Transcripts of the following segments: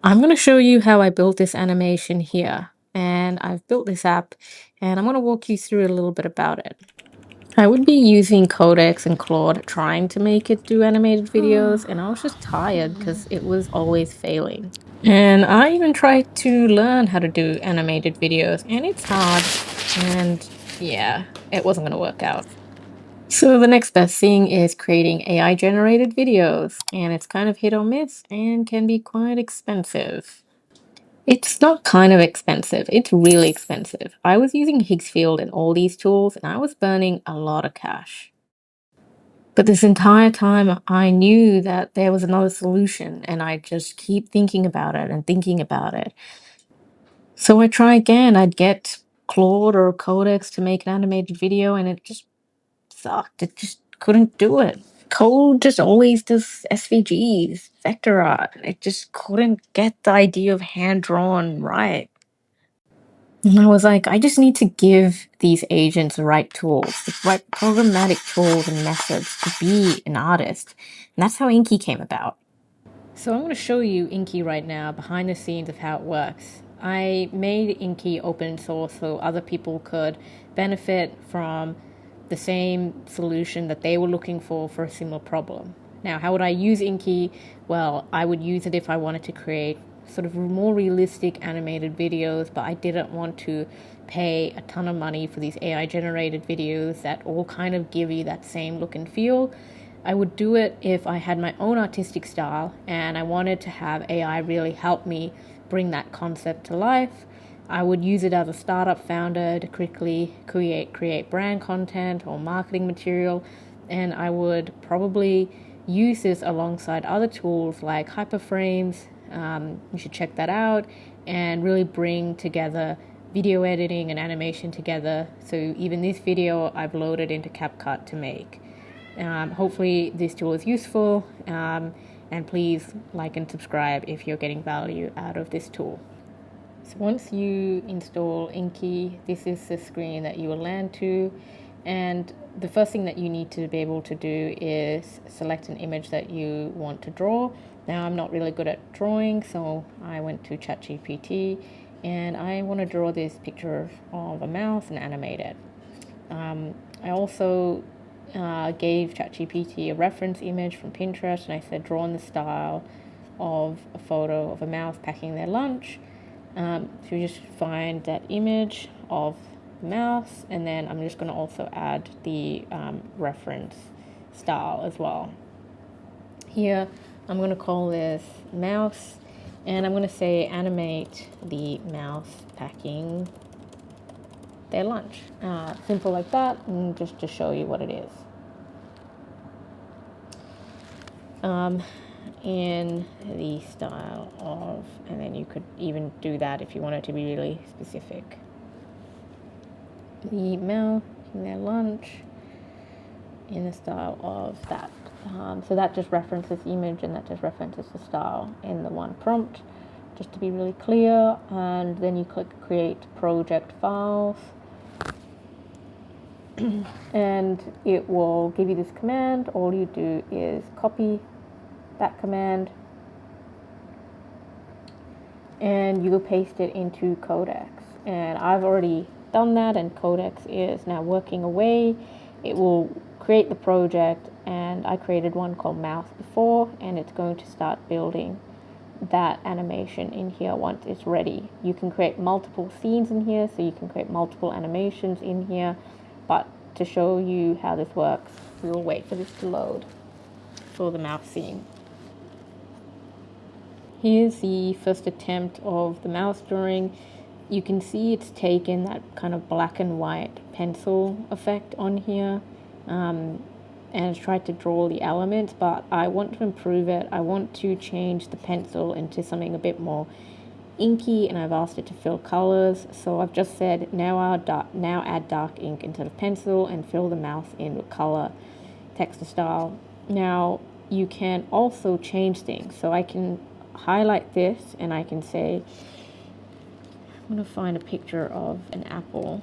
I'm going to show you how I built this animation here. And I've built this app and I'm going to walk you through a little bit about it. I would be using Codex and Claude trying to make it do animated videos, and I was just tired because it was always failing. And I even tried to learn how to do animated videos, and it's hard. And yeah, it wasn't going to work out. So the next best thing is creating AI generated videos, and it's kind of hit or miss and can be quite expensive. It's not kind of expensive, it's really expensive. I was using Higgsfield and all these tools, and I was burning a lot of cash. But this entire time, I knew that there was another solution, and I just keep thinking about it and thinking about it. So I try again. I'd get Claude or Codex to make an animated video, and it just sucked. It just couldn't do it. Code just always does SVGs, vector art. It just couldn't get the idea of hand drawn right. And I was like, I just need to give these agents the right tools, the right programmatic tools and methods to be an artist. And that's how Inky came about. So I'm going to show you Inky right now, behind the scenes of how it works. I made Inky open source so other people could benefit from the same solution that they were looking for a similar problem. Now, how would I use Inky? Well, I would use it if I wanted to create sort of more realistic animated videos, but I didn't want to pay a ton of money for these AI generated videos that all kind of give you that same look and feel. I would do it if I had my own artistic style and I wanted to have AI really help me bring that concept to life. I would use it as a startup founder to quickly create brand content or marketing material, and I would probably use this alongside other tools like hyperframes. You should check that out and really bring together video editing and animation together. So even this video I've loaded into CapCut to make. Hopefully this tool is useful, and please like and subscribe if you're getting value out of this tool. So once you install Inky, this is the screen that you will land to, and the first thing that you need to be able to do is select an image that you want to draw. Now I'm not really good at drawing, so I went to ChatGPT and I want to draw this picture of a mouse and animate it. I also gave ChatGPT a reference image from Pinterest, and I said draw in the style of a photo of a mouse packing their lunch. So you just find that image of the mouse, and then I'm just going to also add the reference style as well. Here I'm going to call this mouse, and I'm going to say animate the mouse packing their lunch. Simple like that, and just to show you what it is. In the style of, and then you could even do that if you wanted to be really specific. The mouse in their lunch in the style of that. So that just references the image, and that just references the style in the one prompt, just to be really clear. And then you click create project files, and it will give you this command. All you do is copy that command and you paste it into Codex. And I've already done that, and Codex is now working away. It will create the project, and I created one called mouse before, and it's going to start building that animation in here once it's ready. You can create multiple scenes in here, so you can create multiple animations in here, but to show you how this works, we will wait for this to load for the mouse scene. Here's the first attempt of the mouse drawing. You can see it's taken that kind of black and white pencil effect on here, and it's tried to draw the elements, but I want to improve it. I want to change the pencil into something a bit more inky, and I've asked it to fill colors. So I've just said now add dark ink instead of pencil and fill the mouse in with color, text to style. Now you can also change things. So I can highlight this and I can say, I'm going to find a picture of an apple.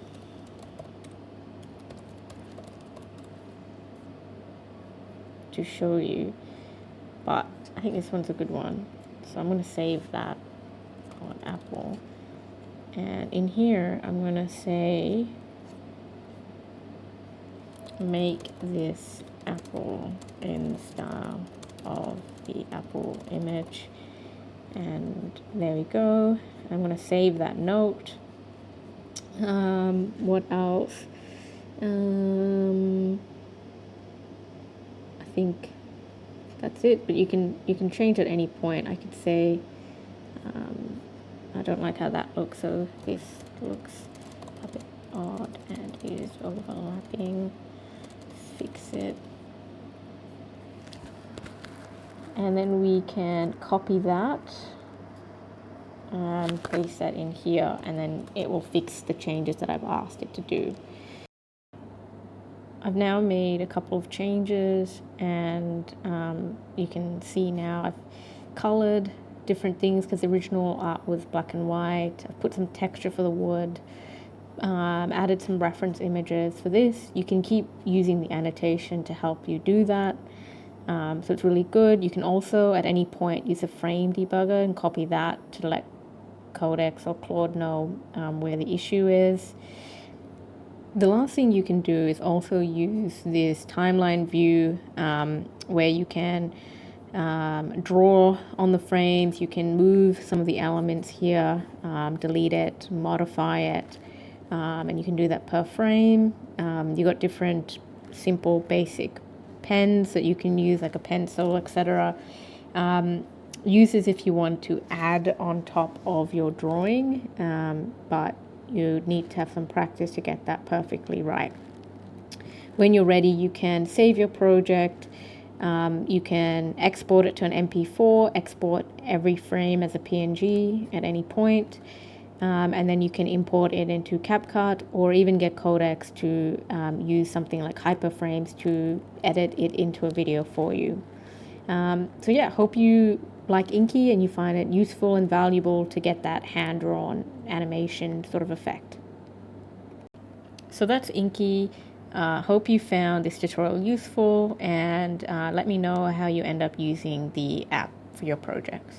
To show you, but I think this one's a good one. So I'm going to save that on Apple. And in here, I'm going to say, make this apple in the style of the Apple image. And there we go. I'm going to save that note. What else? I think that's it, but you can change at any point. I could say, I don't like how that looks, so this looks a bit odd and is overlapping. Fix it. And then we can copy that and paste that in here, and then it will fix the changes that I've asked it to do. I've now made a couple of changes, and you can see now I've colored different things because the original art was black and white. I've put some texture for the wood, added some reference images for this. You can keep using the annotation to help you do that. So it's really good. You can also at any point use a frame debugger and copy that to let Codex or Claude know where the issue is. The last thing you can do is also use this timeline view where you can draw on the frames. You can move some of the elements here, delete it, modify it, and you can do that per frame. You got different simple basic pens that you can use, like a pencil, etc. Use this if you want to add on top of your drawing, but you need to have some practice to get that perfectly right. When you're ready, you can save your project. You can export it to an MP4, export every frame as a PNG at any point, and then you can import it into CapCut or even get Codex to use something like Hyperframes to edit it into a video for you. So yeah, hope you like Inky and you find it useful and valuable to get that hand-drawn animation sort of effect. So that's Inky. Hope you found this tutorial useful, and let me know how you end up using the app for your projects.